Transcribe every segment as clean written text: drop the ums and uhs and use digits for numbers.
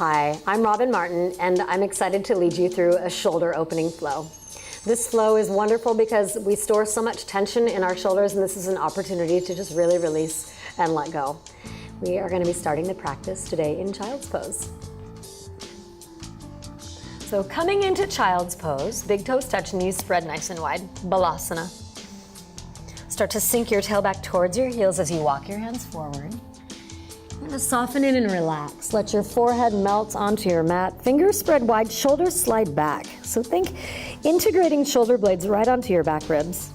Hi, I'm Robin Martin, and I'm excited to lead you through a shoulder opening flow. This flow is wonderful because we store so much tension in our shoulders, and this is an opportunity to just really release and let go. We are going to be starting the practice today in child's pose. So coming into child's pose, big toes touch, knees spread nice and wide, balasana. Start to sink your tail back towards your heels as you walk your hands forward. You're going to soften in and relax. Let your forehead melt onto your mat. Fingers spread wide, shoulders slide back. So think integrating shoulder blades right onto your back ribs.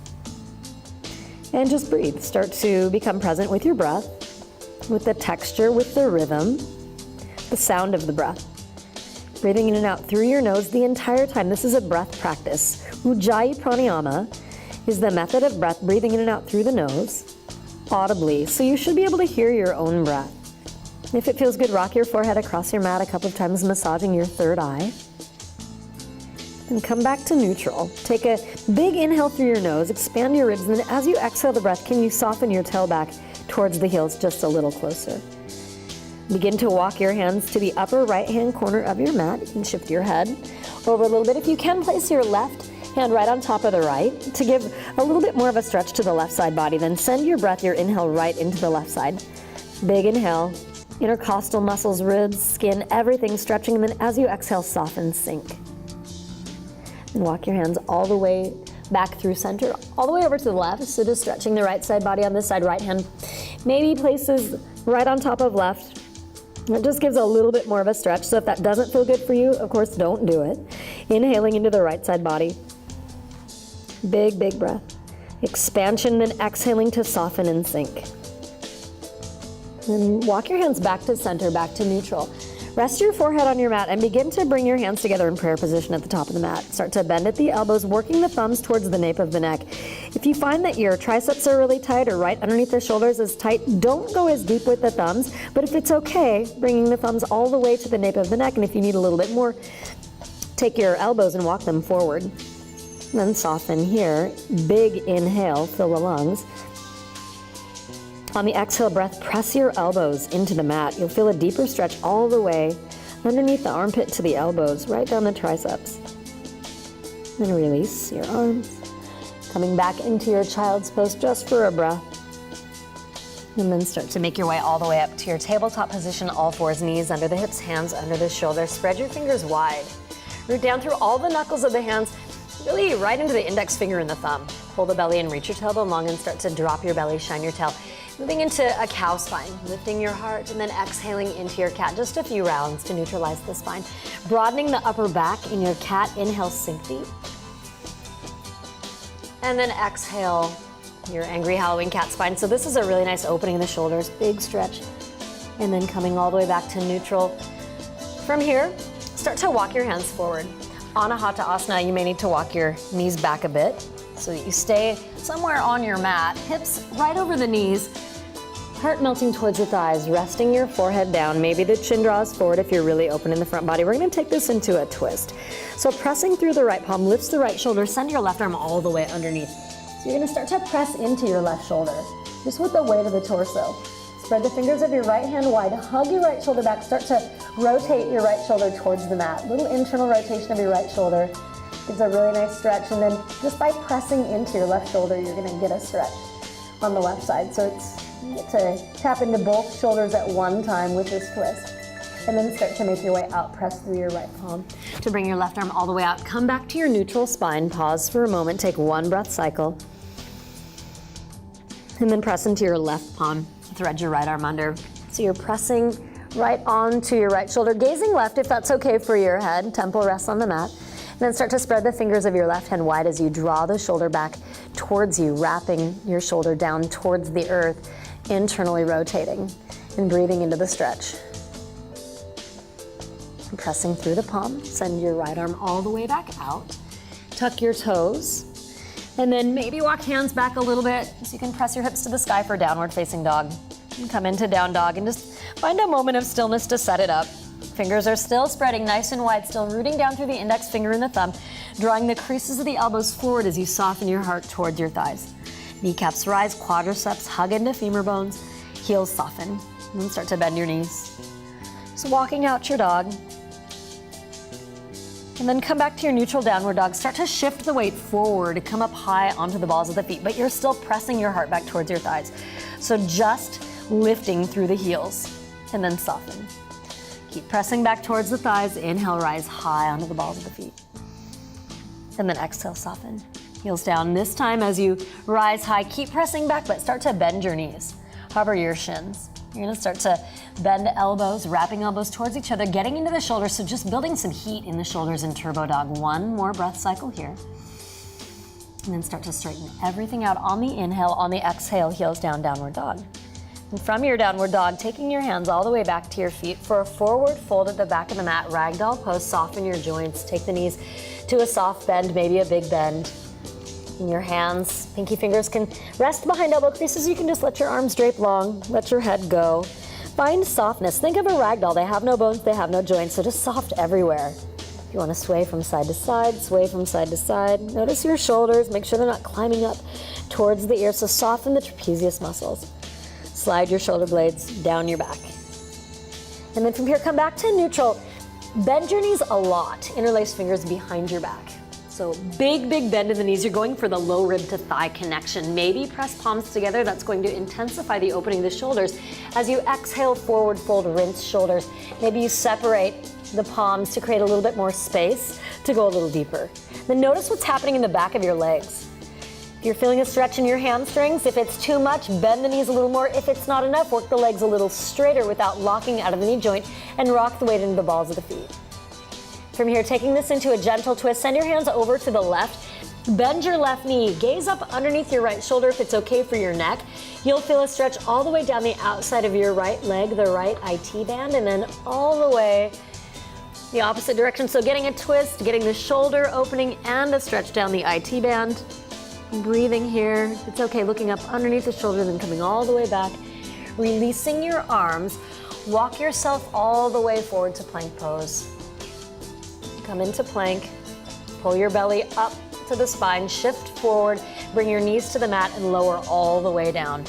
And just breathe. Start to become present with your breath, with the texture, with the rhythm, the sound of the breath. Breathing in and out through your nose the entire time. This is a breath practice. Ujjayi pranayama is the method of breath, breathing in and out through the nose, audibly. So you should be able to hear your own breath. If it feels good, rock your forehead across your mat a couple of times, massaging your third eye. And come back to neutral. Take a big inhale through your nose, expand your ribs, and then as you exhale the breath, can you soften your tail back towards the heels just a little closer? Begin to walk your hands to the upper right-hand corner of your mat. You can shift your head over a little bit. If you can, place your left hand right on top of the right to give a little bit more of a stretch to the left side body. Then send your breath, your inhale, right into the left side. Big inhale. Intercostal muscles, ribs, skin, everything stretching, and then as you exhale, soften, sink. And walk your hands all the way back through center, all the way over to the left, so just stretching the right side body on this side, right hand. Maybe places right on top of left. It just gives a little bit more of a stretch, so if that doesn't feel good for you, of course, don't do it. Inhaling into the right side body. Big, big breath. Expansion, then exhaling to soften and sink. Then walk your hands back to center, back to neutral. Rest your forehead on your mat and begin to bring your hands together in prayer position at the top of the mat. Start to bend at the elbows, working the thumbs towards the nape of the neck. If you find that your triceps are really tight or right underneath the shoulders is tight, don't go as deep with the thumbs. But if it's okay, bringing the thumbs all the way to the nape of the neck, and if you need a little bit more, take your elbows and walk them forward. Then soften here. Big inhale, fill the lungs. On the exhale breath, press your elbows into the mat. You'll feel a deeper stretch all the way underneath the armpit to the elbows, right down the triceps. Then release your arms. Coming back into your child's pose just for a breath. And then start to make your way all the way up to your tabletop position, all fours, knees under the hips, hands under the shoulders. Spread your fingers wide. Root down through all the knuckles of the hands, really right into the index finger and the thumb. Pull the belly and reach your tailbone long and start to drop your belly, shine your tail. Moving into a cow spine, lifting your heart and then exhaling into your cat. Just a few rounds to neutralize the spine. Broadening the upper back in your cat. Inhale, sink deep. And then exhale your angry howling cat spine. So this is a really nice opening of the shoulders, big stretch. And then coming all the way back to neutral. From here, start to walk your hands forward. Anahata Asana, you may need to walk your knees back a bit so that you stay somewhere on your mat. Hips right over the knees. Heart melting towards your thighs, resting your forehead down. Maybe the chin draws forward if you're really open in the front body. We're gonna take this into a twist. So pressing through the right palm, lifts the right shoulder, send your left arm all the way underneath. So you're gonna start to press into your left shoulder, just with the weight of the torso. Spread the fingers of your right hand wide, hug your right shoulder back, start to rotate your right shoulder towards the mat. Little internal rotation of your right shoulder. Gives a really nice stretch, and then just by pressing into your left shoulder, you're gonna get a stretch on the left side. So you get to tap into both shoulders at one time with this twist. And then start to make your way out, press through your right palm to bring your left arm all the way out. Come back to your neutral spine, pause for a moment, take one breath cycle. And then press into your left palm, thread your right arm under. So you're pressing right onto your right shoulder, gazing left if that's okay for your head, temple rests on the mat. And then start to spread the fingers of your left hand wide as you draw the shoulder back towards you, wrapping your shoulder down towards the earth, internally rotating and breathing into the stretch. And pressing through the palm, send your right arm all the way back out. Tuck your toes, and then maybe walk hands back a little bit so you can press your hips to the sky for downward facing dog. And come into down dog and just find a moment of stillness to set it up. Fingers are still spreading nice and wide, still rooting down through the index finger and the thumb, drawing the creases of the elbows forward as you soften your heart towards your thighs. Kneecaps rise, quadriceps hug into femur bones, heels soften, and then start to bend your knees. Just walking out your dog. And then come back to your neutral downward dog. Start to shift the weight forward, come up high onto the balls of the feet, but you're still pressing your heart back towards your thighs. So just lifting through the heels and then soften. Keep pressing back towards the thighs. Inhale, rise high onto the balls of the feet. And then exhale, soften. Heels down. This time as you rise high, keep pressing back, but start to bend your knees. Hover your shins. You're gonna start to bend elbows, wrapping elbows towards each other, getting into the shoulders, so just building some heat in the shoulders in Turbo Dog. One more breath cycle here. And then start to straighten everything out on the inhale. On the exhale, heels down, downward dog. And from your downward dog, taking your hands all the way back to your feet for a forward fold at the back of the mat, ragdoll pose, soften your joints, take the knees to a soft bend, maybe a big bend. And your hands, pinky fingers can rest behind elbow creases. You can just let your arms drape long, let your head go. Find softness. Think of a ragdoll. They have no bones, they have no joints, so just soft everywhere. If you want to sway from side to side, sway from side to side. Notice your shoulders, make sure they're not climbing up towards the ear, so soften the trapezius muscles. Slide your shoulder blades down your back. And then from here, come back to neutral. Bend your knees a lot. Interlace fingers behind your back. So big, big bend in the knees. You're going for the low rib to thigh connection. Maybe press palms together. That's going to intensify the opening of the shoulders. As you exhale, forward fold, rinse shoulders. Maybe you separate the palms to create a little bit more space to go a little deeper. Then notice what's happening in the back of your legs. If you're feeling a stretch in your hamstrings, if it's too much, bend the knees a little more. If it's not enough, work the legs a little straighter without locking out of the knee joint and rock the weight into the balls of the feet. From here, taking this into a gentle twist, send your hands over to the left, bend your left knee, gaze up underneath your right shoulder if it's okay for your neck. You'll feel a stretch all the way down the outside of your right leg, the right IT band, and then all the way the opposite direction. So getting a twist, getting the shoulder opening and a stretch down the IT band. Breathing here, it's okay, looking up underneath the shoulder, then coming all the way back, releasing your arms, walk yourself all the way forward to plank pose. Come into plank, pull your belly up to the spine, shift forward, bring your knees to the mat and lower all the way down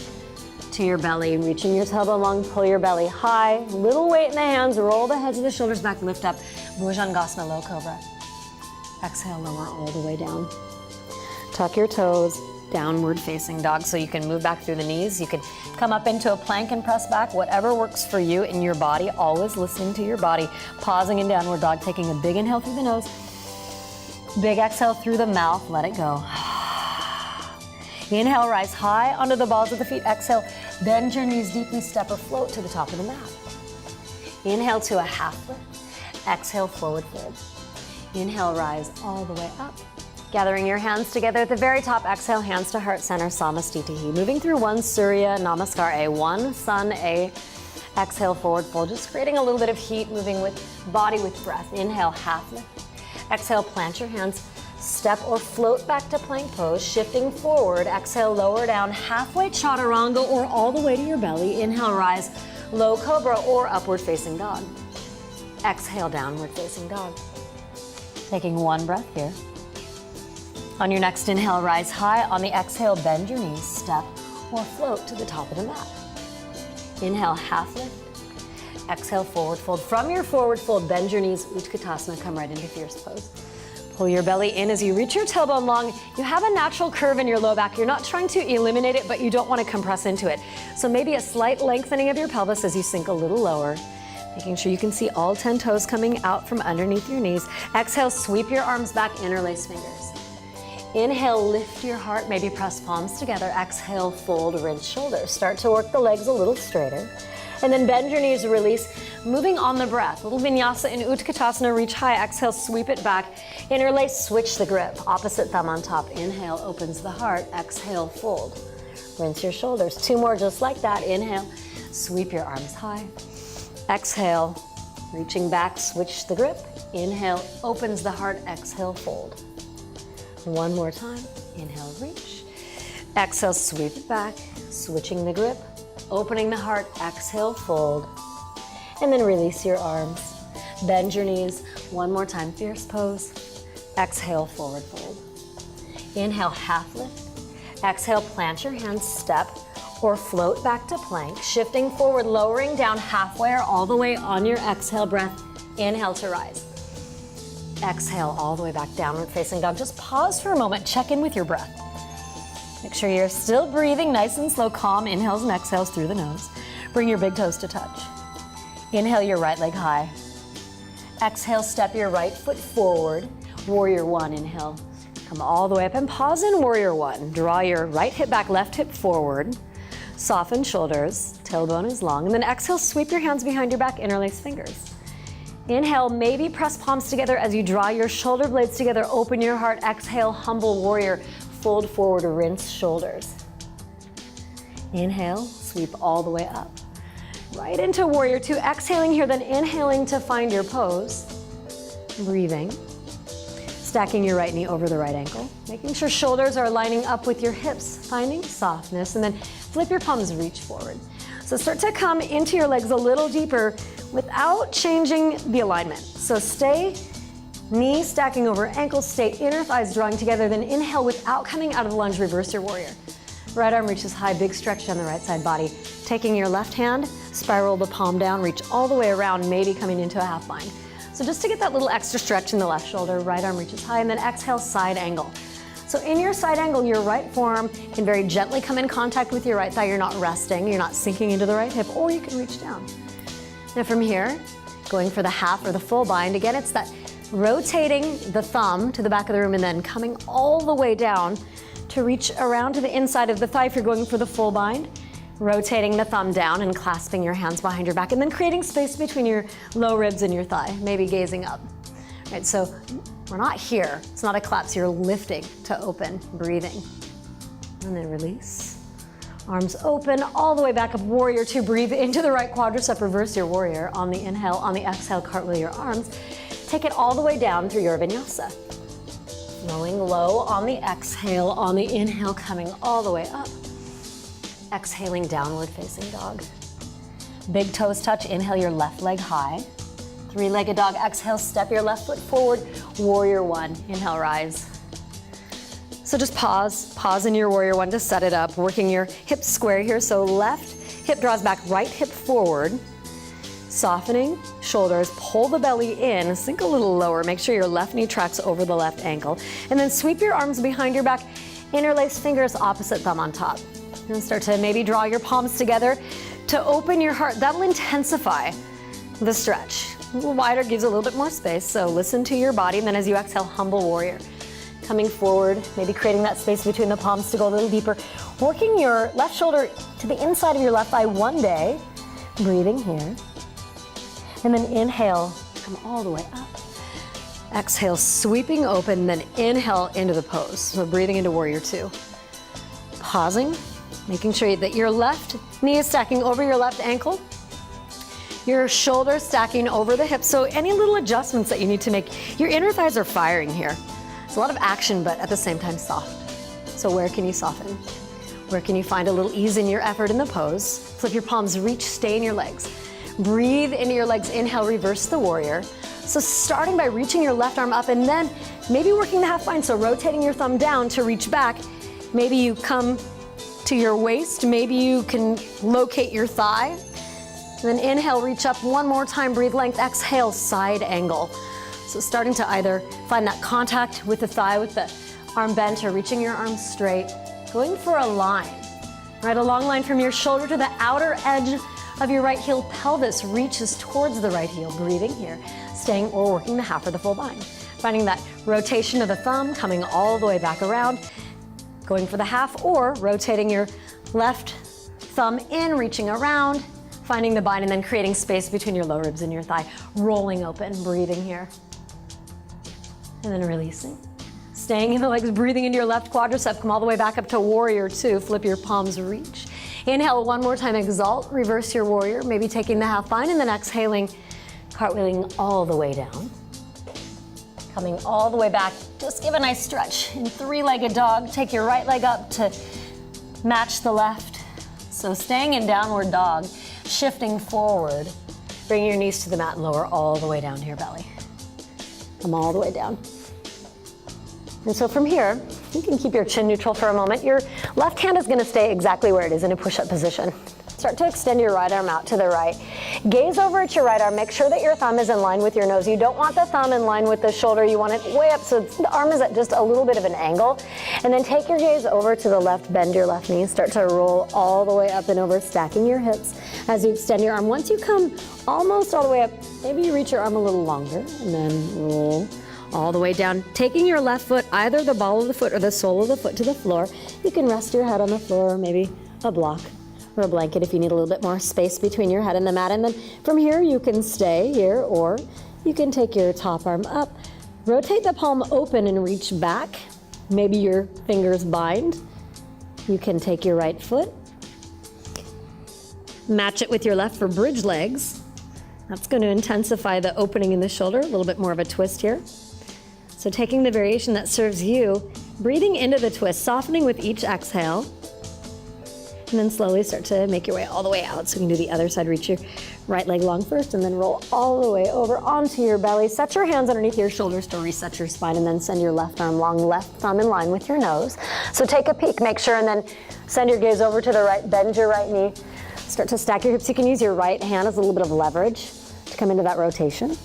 to your belly. Reaching your tailbone long, pull your belly high, little weight in the hands, roll the heads of the shoulders back, lift up, Bhujangasana, low cobra. Exhale, lower all the way down. Tuck your toes, downward facing dog, so you can move back through the knees. You can come up into a plank and press back, whatever works for you in your body, always listening to your body. Pausing in downward dog, taking a big inhale through the nose, big exhale through the mouth, let it go. Inhale, rise high onto the balls of the feet. Exhale, bend your knees deeply, step or float to the top of the mat. Inhale to a half lift. Exhale, forward fold. Inhale, rise all the way up. Gathering your hands together at the very top, exhale, hands to heart center, Samastitihi. Moving through one Surya Namaskar A, one Sun A. Exhale, forward fold, just creating a little bit of heat, moving with body with breath. Inhale, half lift. Exhale, plant your hands, step or float back to plank pose, shifting forward. Exhale, lower down, halfway chaturanga or all the way to your belly. Inhale, rise, low cobra or upward facing dog. Exhale, downward facing dog. Taking one breath here. On your next inhale, rise high. On the exhale, bend your knees, step or float to the top of the mat. Inhale, half lift. Exhale, forward fold. From your forward fold, bend your knees, Utkatasana, come right into fierce pose. Pull your belly in as you reach your tailbone long. You have a natural curve in your low back. You're not trying to eliminate it, but you don't want to compress into it. So maybe a slight lengthening of your pelvis as you sink a little lower. Making sure you can see all 10 toes coming out from underneath your knees. Exhale, sweep your arms back, interlace fingers. Inhale, lift your heart, maybe press palms together. Exhale, fold, rinse shoulders. Start to work the legs a little straighter. And then bend your knees, release. Moving on the breath, little vinyasa in Utkatasana, reach high. Exhale, sweep it back. Interlace, switch the grip. Opposite thumb on top. Inhale, opens the heart. Exhale, fold. Rinse your shoulders. Two more just like that. Inhale, sweep your arms high. Exhale, reaching back, switch the grip. Inhale, opens the heart. Exhale, fold. One more time. Inhale, reach. Exhale, sweep it back, switching the grip, opening the heart. Exhale, fold. And then release your arms. Bend your knees. One more time, fierce pose. Exhale, forward fold. Inhale, half lift. Exhale, plant your hands, step or float back to plank, shifting forward, lowering down halfway or all the way on your exhale breath. Inhale to rise. Exhale all the way back, downward facing dog. Just pause for a moment, check in with your breath. Make sure you're still breathing nice and slow, calm inhales and exhales through the nose. Bring your big toes to touch. Inhale your right leg high. Exhale, step your right foot forward. Warrior one, inhale. Come all the way up and pause in warrior one. Draw your right hip back, left hip forward. Soften shoulders, tailbone is long. And then exhale, sweep your hands behind your back, interlace fingers. Inhale, maybe press palms together as you draw your shoulder blades together, open your heart. Exhale, humble warrior, fold forward, rinse shoulders. Inhale, sweep all the way up. Right into warrior two, exhaling here, then inhaling to find your pose. Breathing. Stacking your right knee over the right ankle, making sure shoulders are lining up with your hips, finding softness, and then flip your palms, reach forward. So start to come into your legs a little deeper without changing the alignment. So stay knees stacking over ankles, stay inner thighs drawing together, then inhale without coming out of the lunge, reverse your warrior. Right arm reaches high, big stretch down the right side body. Taking your left hand, spiral the palm down, reach all the way around, maybe coming into a half bind. So just to get that little extra stretch in the left shoulder, right arm reaches high, and then exhale, side angle. So in your side angle, your right forearm can very gently come in contact with your right thigh. You're not resting, you're not sinking into the right hip, or you can reach down. Now from here, going for the half or the full bind, again, it's that rotating the thumb to the back of the room and then coming all the way down to reach around to the inside of the thigh if you're going for the full bind. Rotating the thumb down and clasping your hands behind your back and then creating space between your low ribs and your thigh, maybe gazing up. Right, so we're not here. It's not a collapse. You're lifting to open, breathing. And then release. Arms open all the way back up, warrior two. Breathe into the right quadricep, reverse your warrior. On the inhale, on the exhale, cartwheel your arms. Take it all the way down through your vinyasa. Going low on the exhale, on the inhale, coming all the way up. Exhaling, downward facing dog. Big toes touch, inhale your left leg high. Three-legged dog, exhale, step your left foot forward. Warrior one, inhale, rise. So just pause in your warrior one to set it up, working your hips square here. So left hip draws back, right hip forward. Softening shoulders, pull the belly in, sink a little lower. Make sure your left knee tracks over the left ankle. And then sweep your arms behind your back, interlace fingers, opposite thumb on top. And start to maybe draw your palms together to open your heart. That'll intensify the stretch. A little wider gives a little bit more space, so listen to your body. And then as you exhale, humble warrior. Coming forward, maybe creating that space between the palms to go a little deeper. Working your left shoulder to the inside of your left thigh one day. Breathing here. And then inhale, come all the way up. Exhale, sweeping open, then inhale into the pose. So breathing into warrior two. Pausing, making sure that your left knee is stacking over your left ankle. Your shoulders stacking over the hips. So any little adjustments that you need to make, your inner thighs are firing here. It's a lot of action, but at the same time soft. So where can you soften? Where can you find a little ease in your effort in the pose? Flip your palms, reach, stay in your legs. Breathe into your legs, inhale, reverse the warrior. So starting by reaching your left arm up and then maybe working the half bind, so rotating your thumb down to reach back. Maybe you come to your waist, maybe you can locate your thigh. And then inhale, reach up one more time, breathe length, exhale, side angle. So starting to either find that contact with the thigh with the arm bent or reaching your arms straight. Going for a line, right? A long line from your shoulder to the outer edge of your right heel. Pelvis reaches towards the right heel. Breathing here, staying or working the half or the full bind. Finding that rotation of the thumb, coming all the way back around. Going for the half or rotating your left thumb in, reaching around. Finding the bind and then creating space between your low ribs and your thigh. Rolling open, breathing here. And then releasing. Staying in the legs, breathing into your left quadricep. Come all the way back up to warrior two. Flip your palms, reach. Inhale one more time, exalt, reverse your warrior. Maybe taking the half bind and then exhaling, cartwheeling all the way down. Coming all the way back, just give a nice stretch. In three-legged dog, take your right leg up to match the left. So staying in downward dog, shifting forward. Bring your knees to the mat, lower all the way down to your belly. Come all the way down. And so from here, you can keep your chin neutral for a moment. Your Left hand is gonna stay exactly where it is in a push-up position. Start to extend your right arm out to the right. Gaze over at your right arm. Make sure that your thumb is in line with your nose. You don't want the thumb in line with the shoulder. You want it way up so the arm is at just a little bit of an angle. And then take your gaze over to the left, bend your left knee. Start to roll all the way up and over, stacking your hips as you extend your arm. Once you come almost all the way up, maybe you reach your arm a little longer and then roll all the way down. Taking your left foot, either the ball of the foot or the sole of the foot to the floor. You can rest your head on the floor or maybe a block or a blanket if you need a little bit more space between your head and the mat. And then from here you can stay here, or you can take your top arm up, rotate the palm open and reach back. Maybe your fingers bind. You can take your right foot, match it with your left for bridge legs. That's going to intensify the opening in the shoulder, a little bit more of a twist here. So taking the variation that serves you, breathing into the twist, softening with each exhale. And then slowly start to make your way all the way out. So you can do the other side. Reach your right leg long first and then roll all the way over onto your belly. Set your hands underneath your shoulders to reset your spine, and then send your left arm long, left thumb in line with your nose. So take a peek, make sure, and then send your gaze over to the right, bend your right knee. Start to stack your hips. You can use your right hand as a little bit of leverage to come into that rotation.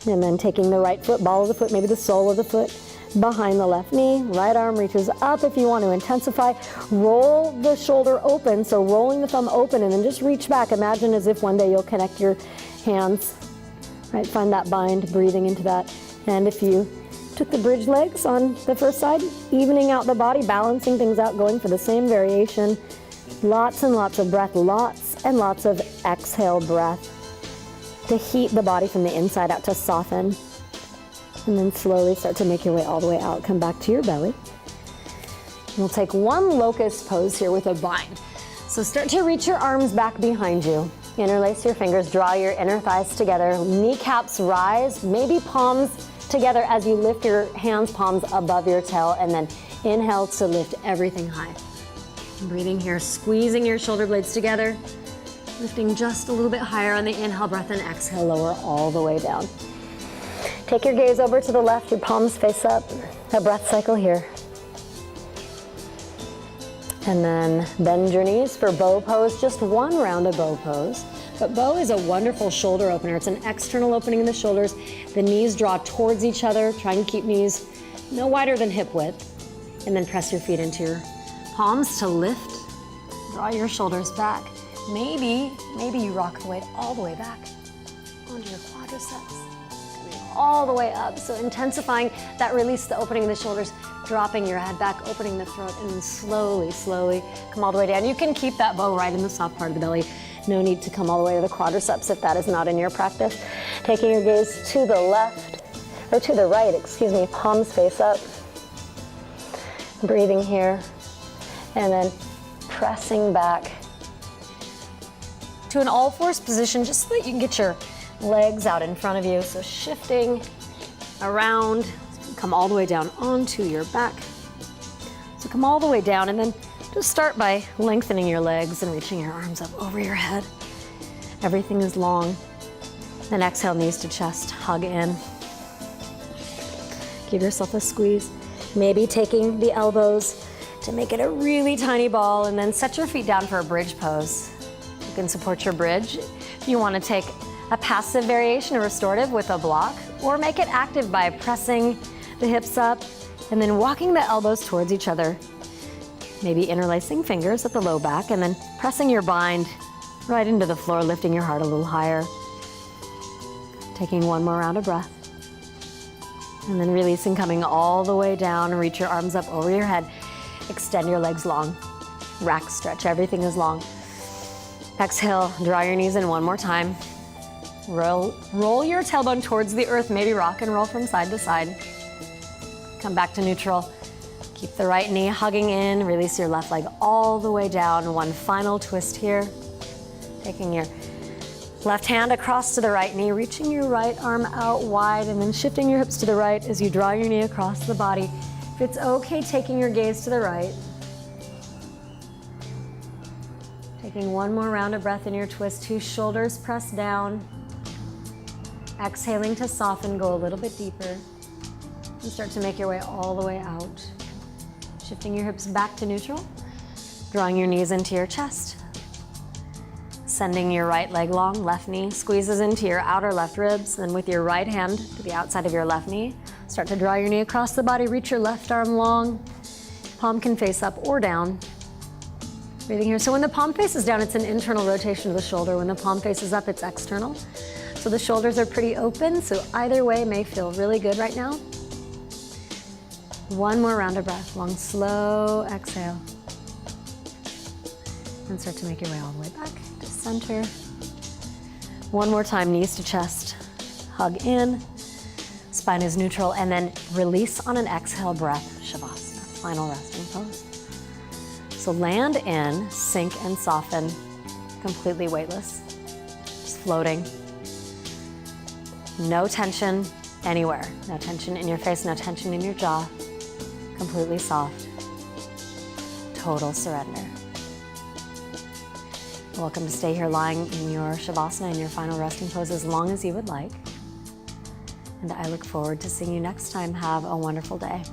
And then taking the right foot, ball of the foot, maybe the sole of the foot, behind the left knee. Right arm reaches up if you want to intensify. Roll the shoulder open, so rolling the thumb open, and then just reach back. Imagine as if one day you'll connect your hands, right? Find that bind, breathing into that. And if you took the bridge legs on the first side, evening out the body, balancing things out, going for the same variation. Lots and lots of breath, lots and lots of exhale breath to heat the body from the inside out, to soften. And then slowly start to make your way all the way out. Come back to your belly. We'll take one locust pose here with a bind. So start to reach your arms back behind you. Interlace your fingers, draw your inner thighs together. Kneecaps rise, maybe palms together as you lift your hands, palms above your tail, and then inhale to lift everything high. Breathing here, squeezing your shoulder blades together, lifting just a little bit higher on the inhale breath, and exhale, lower all the way down. Take your gaze over to the left, your palms face up, a breath cycle here. And then bend your knees for bow pose, just one round of bow pose. But bow is a wonderful shoulder opener. It's an external opening in the shoulders. The knees draw towards each other. Try and keep knees no wider than hip width. And then press your feet into your palms to lift. Draw your shoulders back. Maybe you rock the weight all the way back onto your quadriceps. All the way up, so intensifying that release, the opening of the shoulders, dropping your head back, opening the throat, and then slowly come all the way down. You can keep that bow right in the soft part of the belly. No need to come all the way to the quadriceps if that is not in your practice. Taking your gaze to the left, or to the right, excuse me, palms face up. Breathing here, and then pressing back to an all-fours position, just so that you can get your legs out in front of you. So shifting around, come all the way down onto your back. So come all the way down, and then just start by lengthening your legs and reaching your arms up over your head. Everything is long. And exhale, knees to chest, hug in. Give yourself a squeeze. Maybe taking the elbows to make it a really tiny ball, and then set your feet down for a bridge pose. You can support your bridge. If you want to take a passive variation, a restorative with a block, or make it active by pressing the hips up and then walking the elbows towards each other. Maybe interlacing fingers at the low back and then pressing your bind right into the floor, lifting your heart a little higher. Taking one more round of breath. And then releasing, coming all the way down, and reach your arms up over your head. Extend your legs long. Rack stretch, everything is long. Exhale, draw your knees in one more time. Roll your tailbone towards the earth, maybe rock and roll from side to side. Come back to neutral. Keep the right knee hugging in, release your left leg all the way down. One final twist here. Taking your left hand across to the right knee, reaching your right arm out wide, and then shifting your hips to the right as you draw your knee across the body. If it's okay, taking your gaze to the right. Taking one more round of breath in your twist, two shoulders pressed down. Exhaling to soften, go a little bit deeper. And start to make your way all the way out. Shifting your hips back to neutral, drawing your knees into your chest. Sending your right leg long, left knee squeezes into your outer left ribs. Then with your right hand to the outside of your left knee, start to draw your knee across the body, reach your left arm long. Palm can face up or down. Breathing here. So when the palm faces down, it's an internal rotation of the shoulder. When the palm faces up, it's external. So the shoulders are pretty open, so either way may feel really good right now. One more round of breath. Long, slow exhale. And start to make your way all the way back to center. One more time, knees to chest. Hug in. Spine is neutral, and then release on an exhale breath, Savasana, final resting pose. So land in, sink and soften, completely weightless, just floating. No tension anywhere. No tension in your face, no tension in your jaw. Completely soft. Total surrender. Welcome to stay here lying in your Savasana in your final resting pose as long as you would like. And I look forward to seeing you next time. Have a wonderful day.